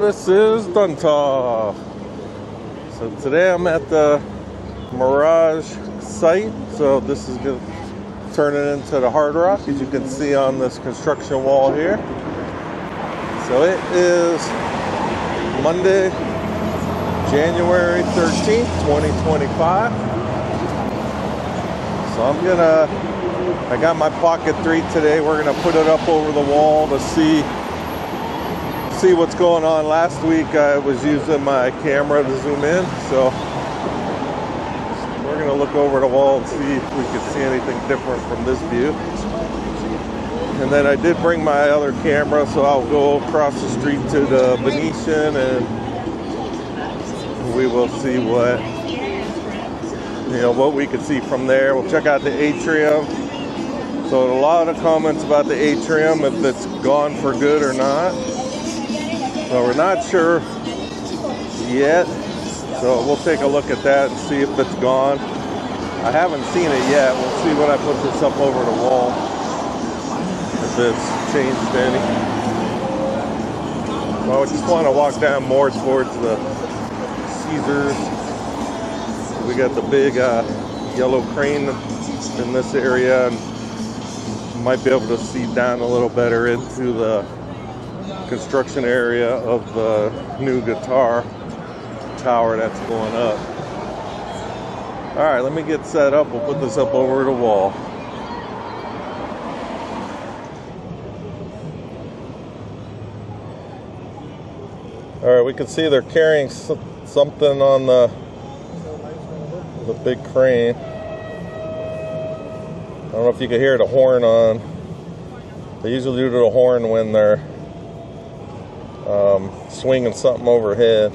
this is duntov. So today I'm at the Mirage site. So this is going to turn it into the hard rock, as you can see on this construction wall here. So it is Monday, January 13th, 2025. So I got my Pocket 3 today. We're gonna put it up over the wall to see what's going on. Last week I was using my camera to zoom in, so we're gonna look over the wall and see if we can see anything different from this view. And then I did bring my other camera, so I'll go across the street to the Venetian and we will see what we can see from there. We'll check out the Atrium. So a lot of comments about the Atrium, if it's gone for good or not. So we're not sure yet. So we'll take a look at that and see if it's gone. I haven't seen it yet. We'll see when I put this up over the wall, if it's changed any. Well, I just want to walk down more towards the Caesars. We got the big yellow crane in this area, and might be able to see down a little better into the construction area of the new guitar tower that's going up. All right, let me get set up. We'll put this up over the wall. All right, we can see they're carrying something on the big crane. I don't know if you can hear the horn on. They usually do the horn when they're swinging something overhead.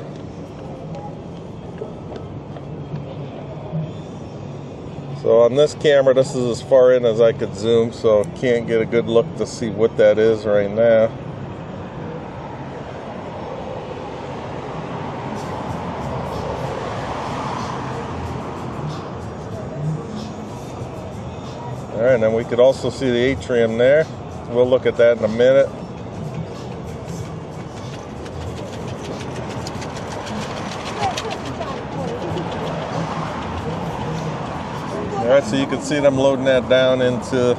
So on this camera, this is as far in as I could zoom, so can't get a good look to see what that is right now. All right, and then we could also see the Atrium there. We'll look at that in a minute. All right, so you can see them loading that down into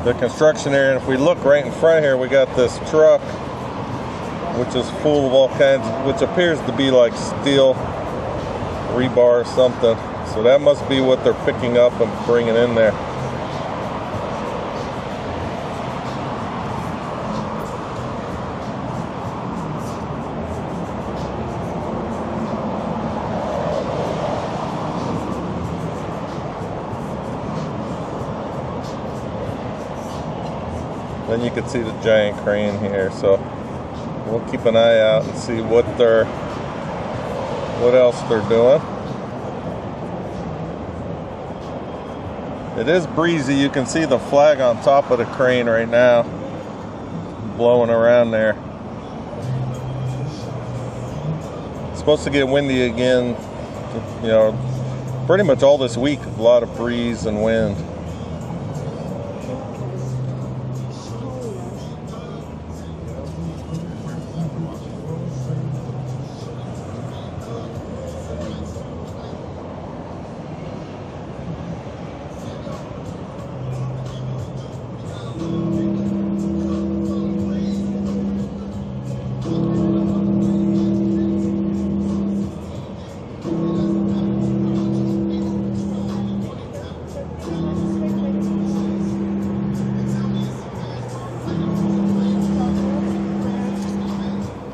the construction area. And if we look right in front here, we got this truck, which is full of all kinds, which appears to be like steel rebar or something. So that must be what they're picking up and bringing in there. Then you can see the giant crane here, so we'll keep an eye out and see what else they're doing. It is breezy. You can see the flag on top of the crane right now, blowing around there. It's supposed to get windy again, pretty much all this week. A lot of breeze and wind.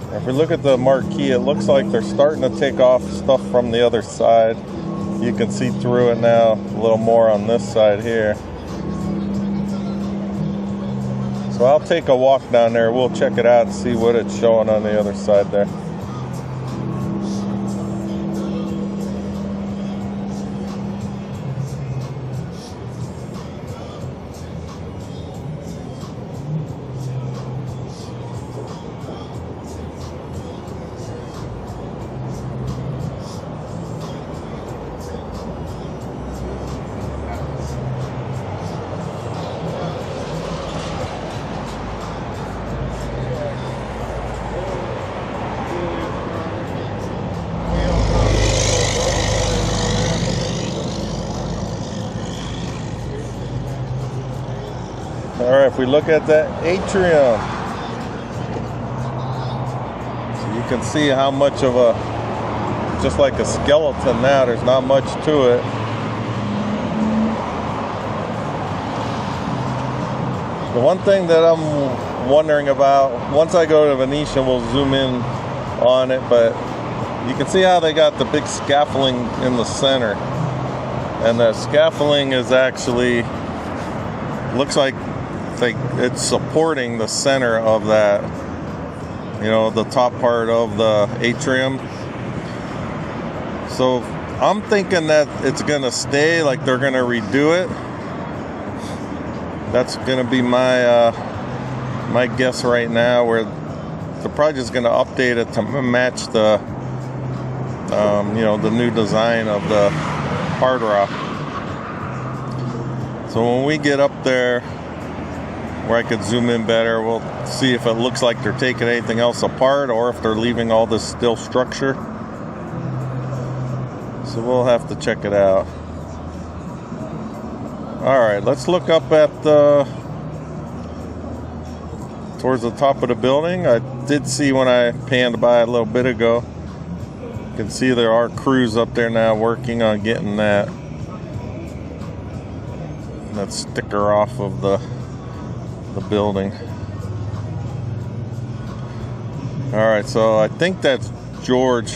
If we look at the marquee, it looks like they're starting to take off stuff from the other side. You can see through it now a little more on this side here. So I'll take a walk down there. We'll check it out and see what it's showing on the other side there. right, if we look at that Atrium, so you can see how much of a, just like a skeleton now, there's not much to it. The one thing that I'm wondering about, once I go to Venetian, we'll zoom in on it, but you can see how they got the big scaffolding in the center. And the scaffolding is actually, looks like it's supporting the center of that, you know, the top part of the Atrium. So I'm thinking that it's gonna stay, like they're gonna redo it. That's gonna be my my guess right now, where the project is gonna update it to match the you know, the new design of the hard rock. So when we get up there where I could zoom in better, we'll see if it looks like they're taking anything else apart or if they're leaving all this still structure. So we'll have to check it out. Alright, let's look up at towards the top of the building. I did see when I panned by a little bit ago, you can see there are crews up there now working on getting that sticker off of the building. Alright, so I think that's George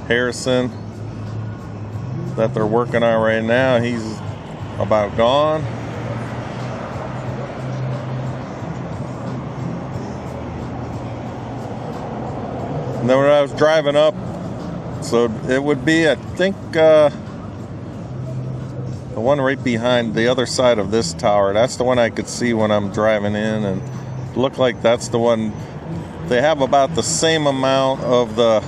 Harrison that they're working on right now. He's about gone. And then when I was driving up, so it would be, I think, the one right behind the other side of this tower. That's the one I could see when I'm driving in, and it looked like that's the one. They have about the same amount of the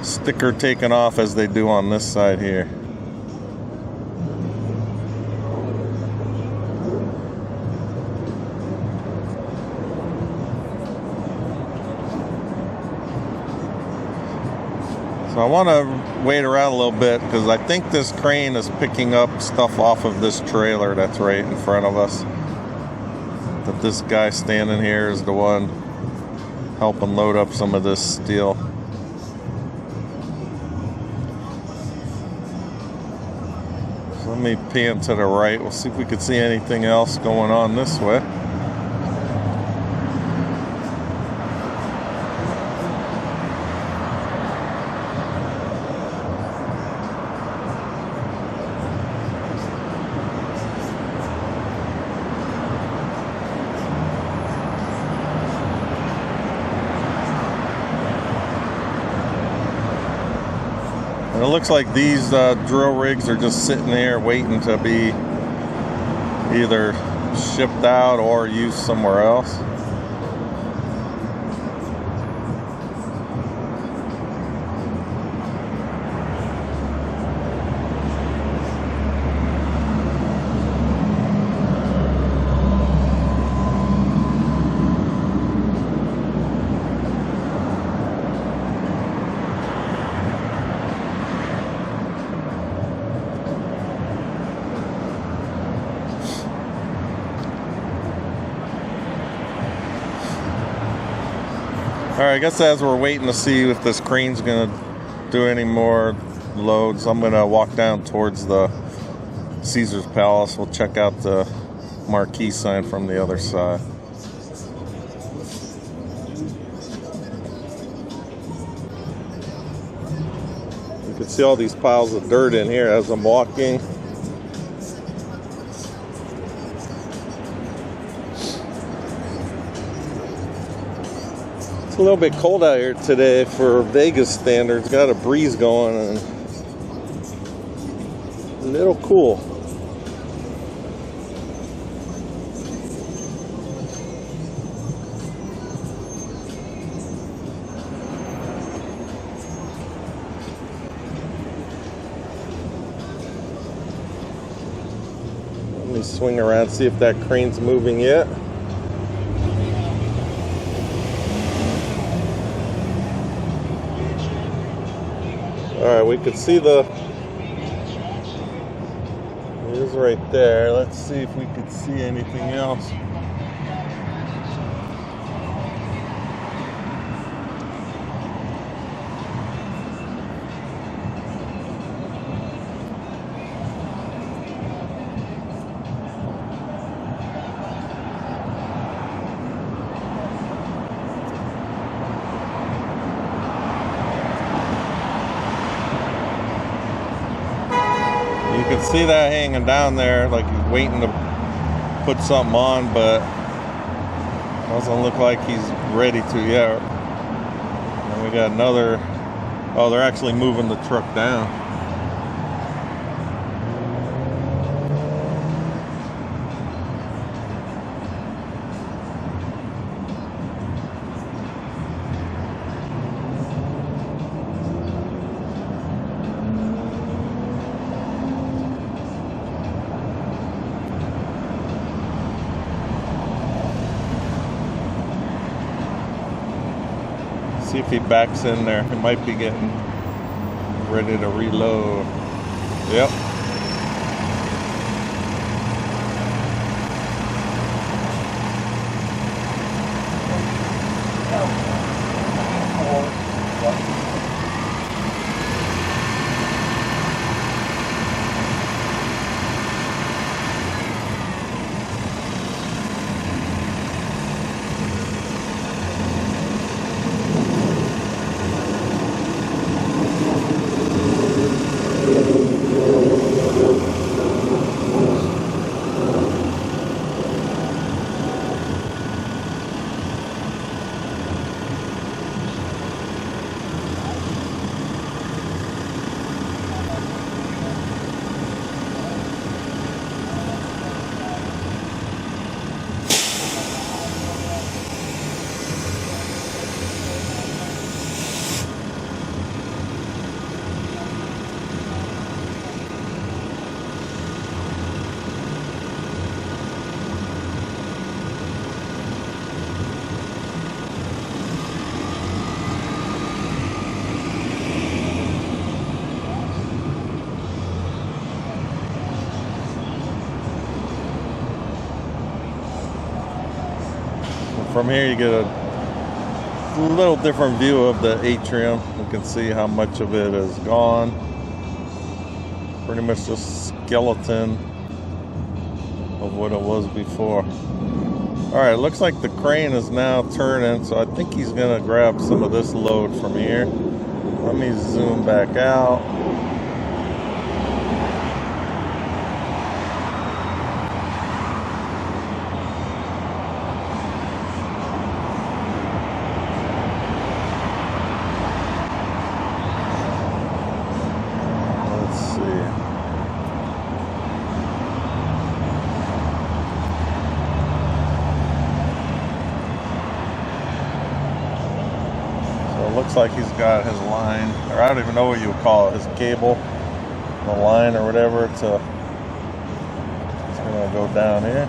sticker taken off as they do on this side here. So I want to wait around a little bit because I think this crane is picking up stuff off of this trailer that's right in front of us. That this guy standing here is the one helping load up some of this steel. So let me pan to the right. We'll see if we can see anything else going on this way. And it looks like these drill rigs are just sitting there waiting to be either shipped out or used somewhere else. Alright, I guess as we're waiting to see if this crane's going to do any more loads, I'm going to walk down towards the Caesar's Palace. We'll check out the marquee sign from the other side. You can see all these piles of dirt in here as I'm walking. It's a little bit cold out here today for Vegas standards. Got a breeze going and a little cool. Let me swing around, see if that crane's moving yet. Alright, we can see it is right there. Let's see if we could see anything else. can see that hanging down there, like he's waiting to put something on, but doesn't look like he's ready to yet. And we got another. Oh, they're actually moving the truck down. See if he backs in there. He might be getting ready to reload. Yep. From here you get a little different view of the Atrium. You can see how much of it is gone. Pretty much just skeleton of what it was before. Alright, looks like the crane is now turning, so I think he's gonna grab some of this load from here. Let me zoom back out. Looks like he's got his line, or I don't even know what you would call it, his cable, the line or whatever. It's gonna go down here.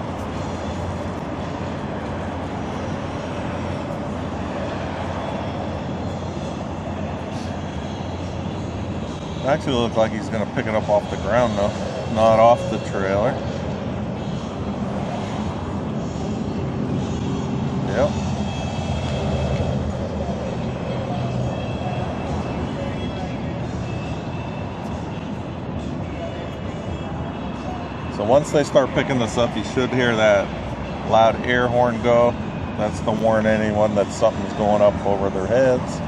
It actually looks like he's gonna pick it up off the ground though, not off the trailer. Yep. So once they start picking this up, you should hear that loud air horn go. That's to warn anyone that something's going up over their heads.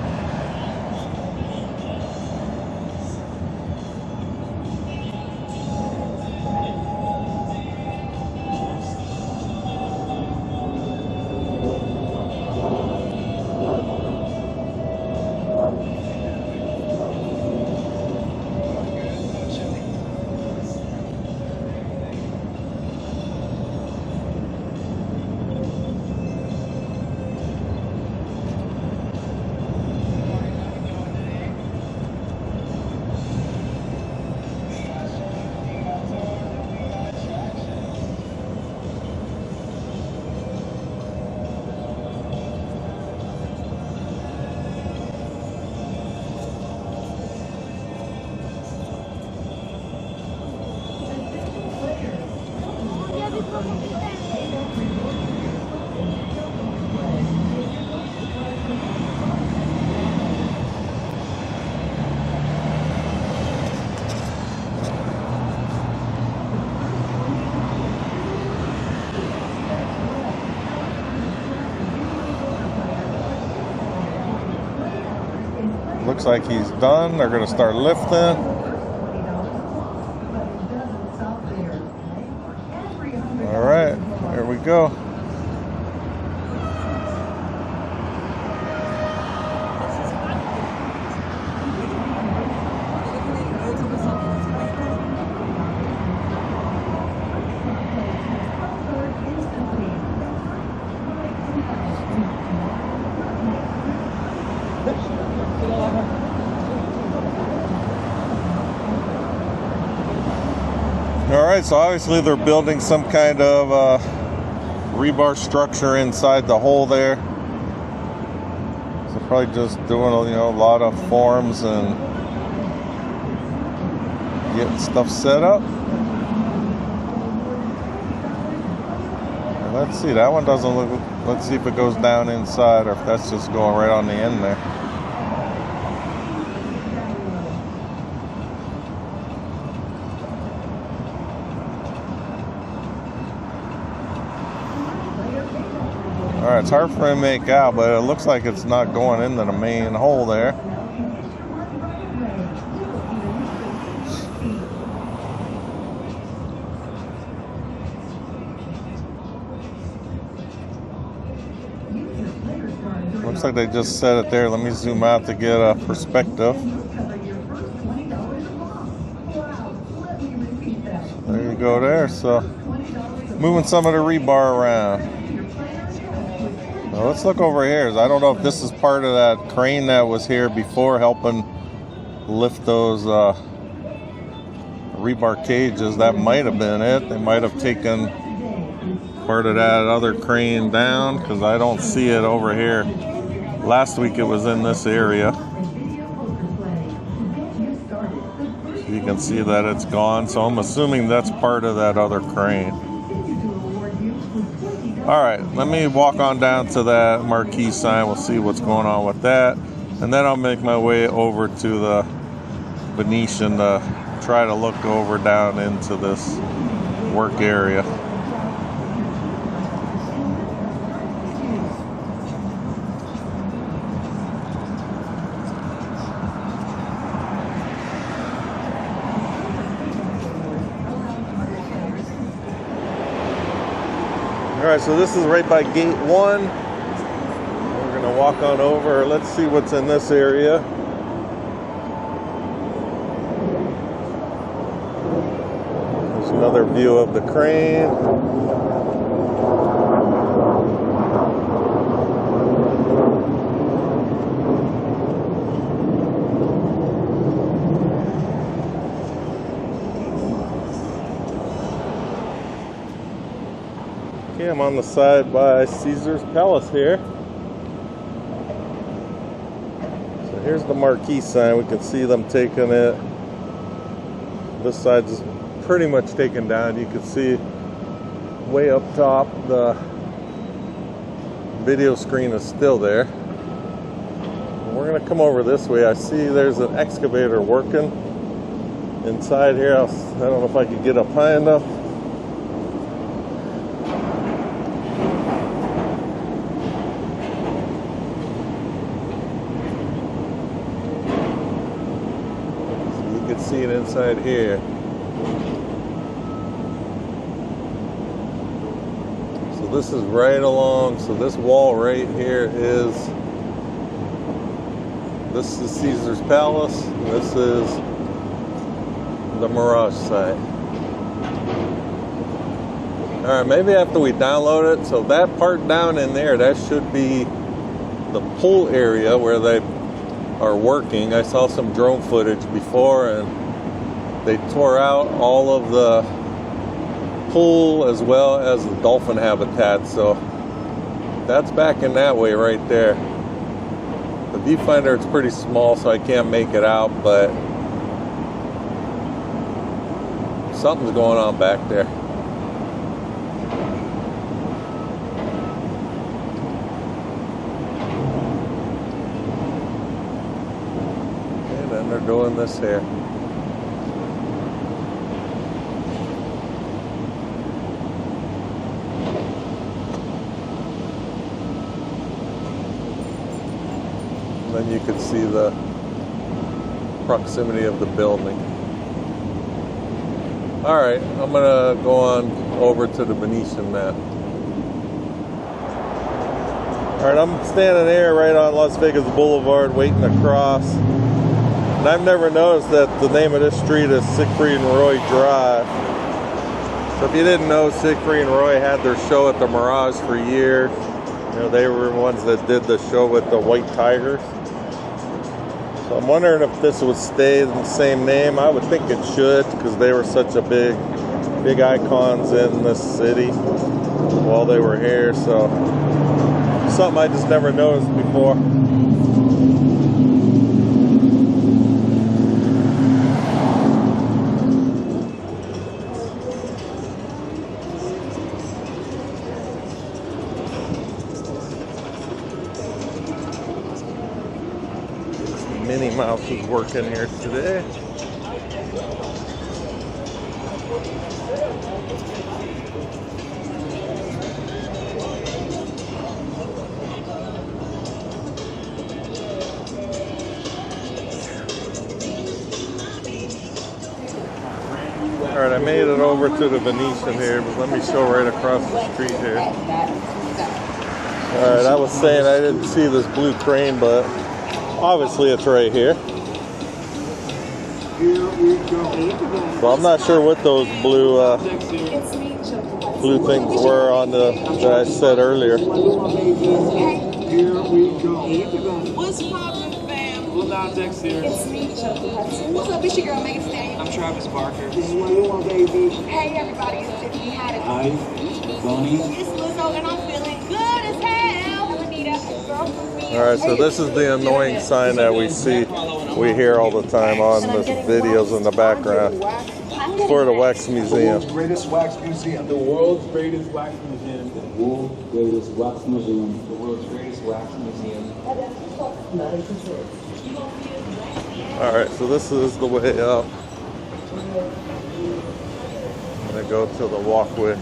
Looks like he's done. They're going to start lifting. go. Alright, so obviously they're building some kind of rebar structure inside the hole there. So probably just doing a lot of forms and getting stuff set up. And let's see, that one doesn't look, let's see if it goes down inside or if that's just going right on the end there. Alright, it's hard for me to make out, but it looks like it's not going into the main hole there. Looks like they just set it there. Let me zoom out to get a perspective. There you go there. So, moving some of the rebar around. Now let's look over here. I don't know if this is part of that crane that was here before helping lift those rebar cages. That might have been it. They might have taken part of that other crane down because I don't see it over here. Last week it was in this area. You can see that it's gone. So I'm assuming that's part of that other crane. Alright, let me walk on down to that marquee sign. We'll see what's going on with that. And then I'll make my way over to the Venetian to try to look over down into this work area. Alright, so this is right by gate 1. We're going to walk on over. Let's see what's in this area. There's another view of the crane. Okay, I'm on the side by Caesar's Palace here. So here's the marquee sign. We can see them taking it. This side's pretty much taken down. You can see way up top the video screen is still there. And we're going to come over this way. I see there's an excavator working inside here. I don't know if I could get up high enough. See it inside here. So this is right along. So this wall right here is. This is Caesar's Palace. And this is the Mirage site. All right, maybe after we download it. So that part down in there, that should be the pool area where they are working. I saw some drone footage before and they tore out all of the pool as well as the dolphin habitat, so that's back in that way right there. The viewfinder is pretty small so I can't make it out, but something's going on back there. They're doing this here. And then you can see the proximity of the building. All right, I'm gonna go on over to the Venetian now. Alright, I'm standing here right on Las Vegas Boulevard waiting to cross. And I've never noticed that the name of this street is Siegfried and Roy Drive. So if you didn't know, Siegfried and Roy had their show at the Mirage for years. You know, they were the ones that did the show with the white tigers. So I'm wondering if this would stay the same name. I would think it should, because they were such a big icons in this city while they were here. So something I just never noticed before. Minnie Mouse is working here today. Alright, I made it over to the Venetian here, but let me show right across the street here. Alright, I was saying I didn't see this blue crane, but obviously it's right here. So I'm not sure what those blue things were on the that I said earlier. What's poppin', fam? Well, now Dex here. It's me, what's up? It's your girl, Megan Stallion. I'm Travis Barker. This is what you want, baby. Hey, everybody. It's Tiffany Haddock. Hi, Bonnie. It's Lizzo, and I'm feeling good as hell. I'm Anita, girl from me. Alright, so this is the annoying sign that we see, we hear all the time on the videos in the background for the Wax Museum. The world's greatest wax museum. The world's greatest wax museum. The world's greatest wax museum. The world's greatest wax museum. Alright, so this is the way up. I'm going to go to the walkway.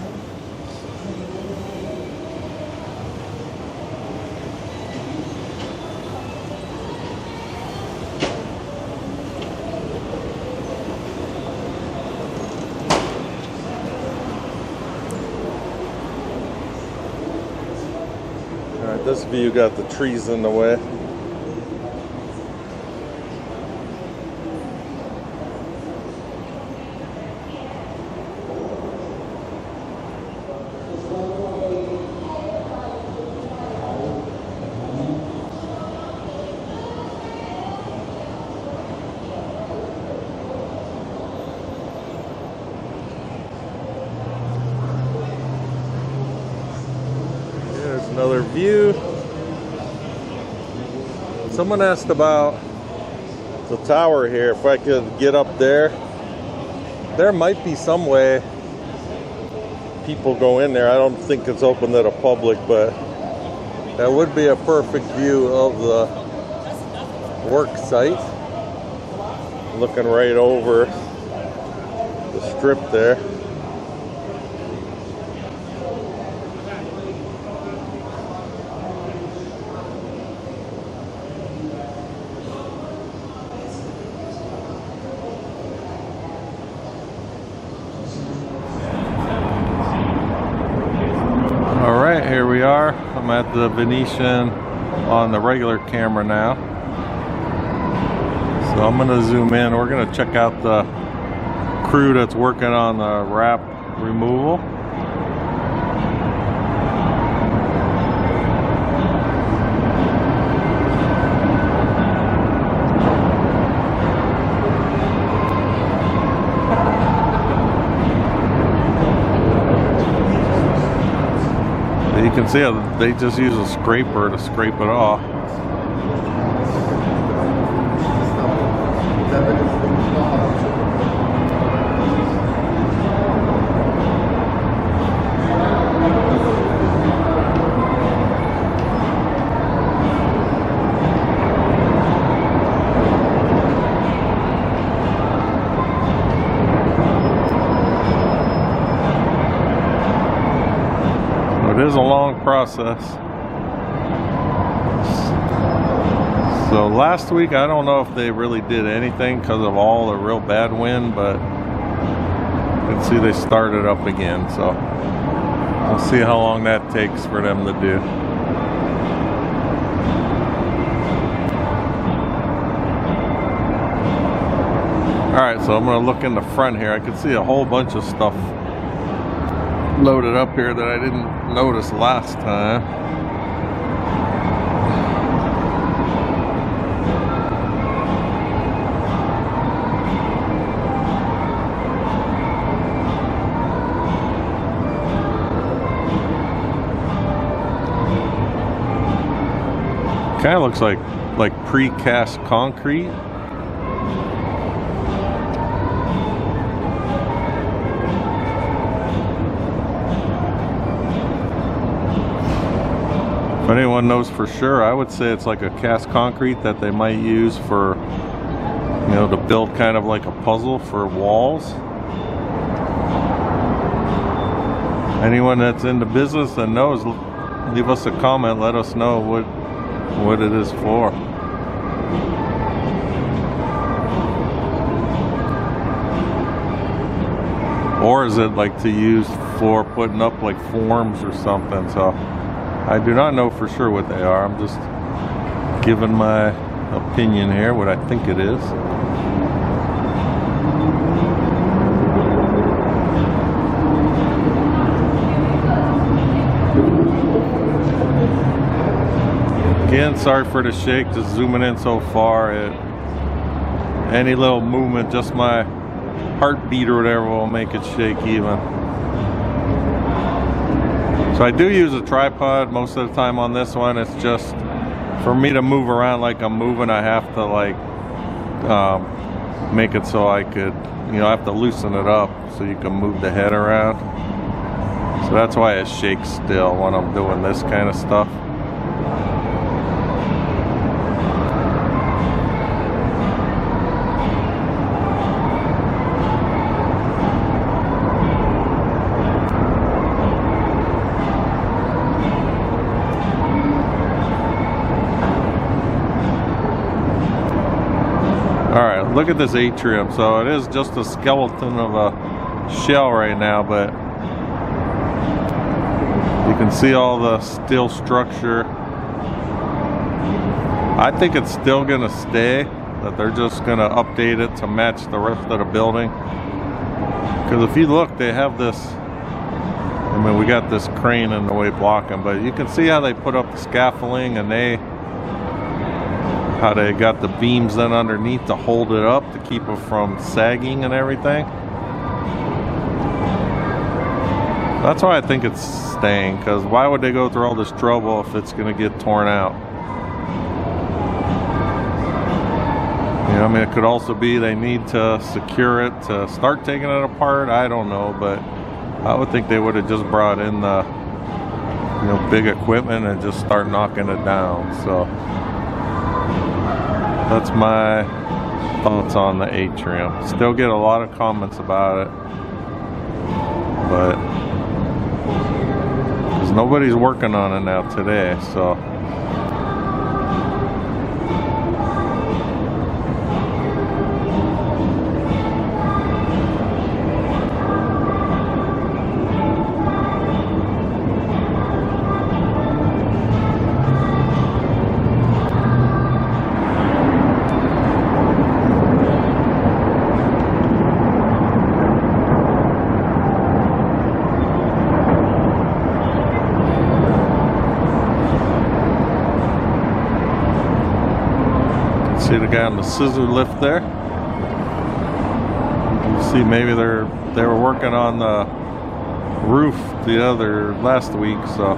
Alright, this view got the trees in the way. Another view. Someone asked about the tower here, if I could get up there. There might be some way people go in there. I don't think it's open to the public, but that would be a perfect view of the work site. Looking right over the strip there. Alright, here we are. I'm at the Venetian on the regular camera now. So I'm going to zoom in. We're going to check out the crew that's working on the wrap removal. You can see how they just use a scraper to scrape it off. It is a long process. So last week, I don't know if they really did anything because of all the real bad wind, but you can see they started up again. So we'll see how long that takes for them to do. Alright, so I'm going to look in the front here. I can see a whole bunch of stuff loaded up here that I didn't notice last time. Kind of looks like precast concrete. If anyone knows for sure, I would say it's like a cast concrete that they might use for, you know, to build kind of like a puzzle for walls. Anyone that's in the business and knows, leave us a comment, let us know what it is for. Or is it like to use for putting up like forms or something? So I do not know for sure what they are. I'm just giving my opinion here, what I think it is. Again, sorry for the shake, just zooming in so far. Any little movement, just my heartbeat or whatever will make it shake even. So I do use a tripod most of the time on this one. It's just for me to move around like I'm moving, I have to like make it so I could, you know, I have to loosen it up so you can move the head around. So that's why it shakes still when I'm doing this kind of stuff. Alright, look at this atrium. So it is just a skeleton of a shell right now, but you can see all the steel structure. I think it's still gonna stay, that they're just gonna update it to match the rest of the building. Because if you look, they have this, I mean, we got this crane in the way blocking, but you can see how they put up the scaffolding and how they got the beams then underneath to hold it up to keep it from sagging and everything. That's why I think it's staying, because why would they go through all this trouble if it's going to get torn out? You know, I mean, it could also be they need to secure it to start taking it apart. I don't know, but I would think they would have just brought in the, you know, big equipment and just start knocking it down. So that's my thoughts on the atrium. Still get a lot of comments about it, but because nobody's working on it now today, so. See the guy on the scissor lift there. You can see maybe they were working on the roof last week, so.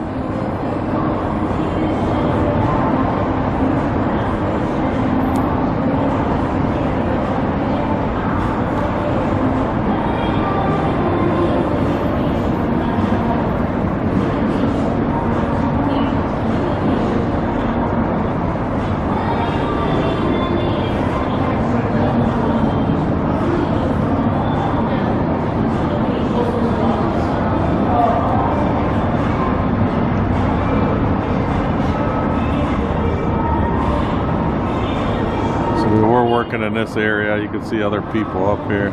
Working in this area, you can see other people up here.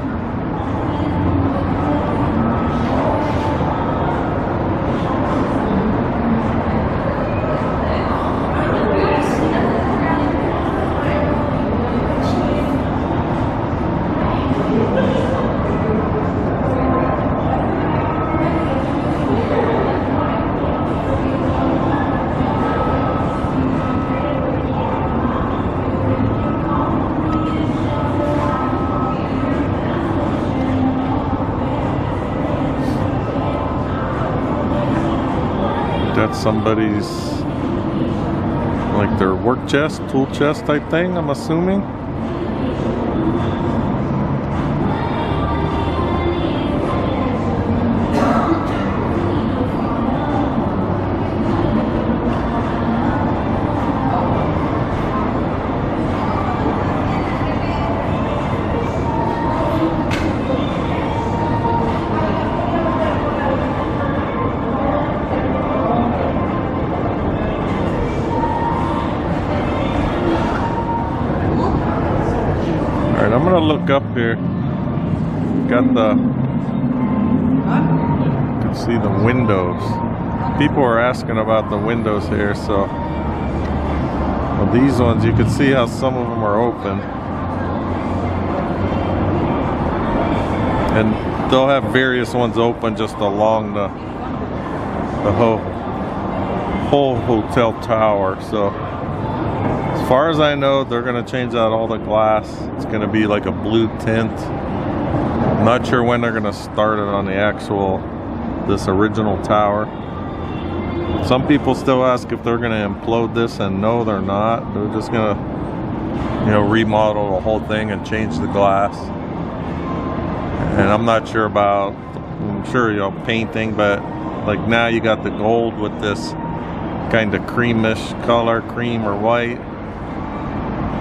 somebody's, like their work chest, tool chest type thing, I'm assuming. I'm gonna look up here. Got the, you can see the windows. People are asking about the windows here, so well, these ones you can see how some of them are open, and they'll have various ones open just along the whole hotel tower. So as far as I know, they're going to change out all the glass. It's going to be like a blue tint. I'm not sure when they're going to start it on the actual, this original tower. Some people still ask if they're going to implode this, and no, they're not. They're just going to, you know, remodel the whole thing and change the glass. And I'm not sure about, I'm sure, you know, painting, but like now you got the gold with this kind of creamish color, cream or white.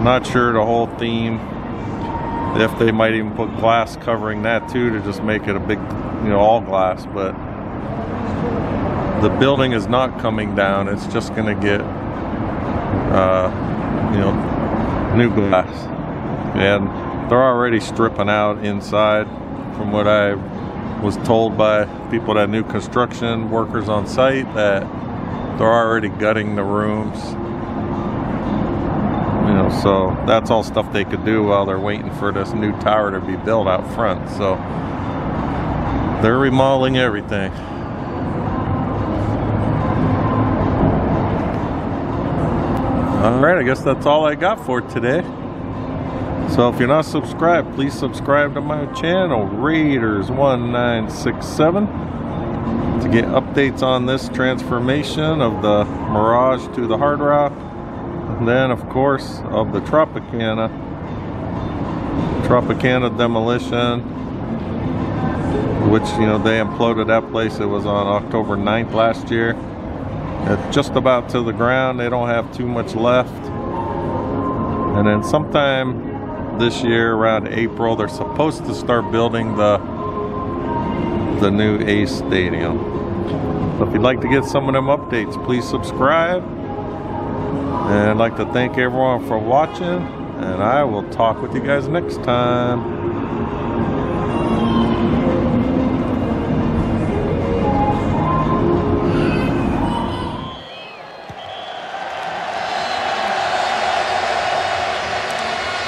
Not sure the whole theme, if they might even put glass covering that too to just make it a big, you know, all glass. But the building is not coming down. It's just going to get you know, new glass, and they're already stripping out inside from what I was told by people that knew construction workers on site, that they're already gutting the rooms. You know, so that's all stuff they could do while they're waiting for this new tower to be built out front. So they're remodeling everything. Alright, I guess that's all I got for today. So if you're not subscribed, please subscribe to my channel, Raiders1967, to get updates on this transformation of the Mirage to the Hard Rock. And then, of course, of the Tropicana demolition, which, you know, they imploded that place. It was on October 9th last year. It's just about to the ground. They don't have too much left. And then sometime this year, around April, they're supposed to start building the new Ace Stadium. So if you'd like to get some of them updates, please subscribe. And I'd like to thank everyone for watching, and I will talk with you guys next time.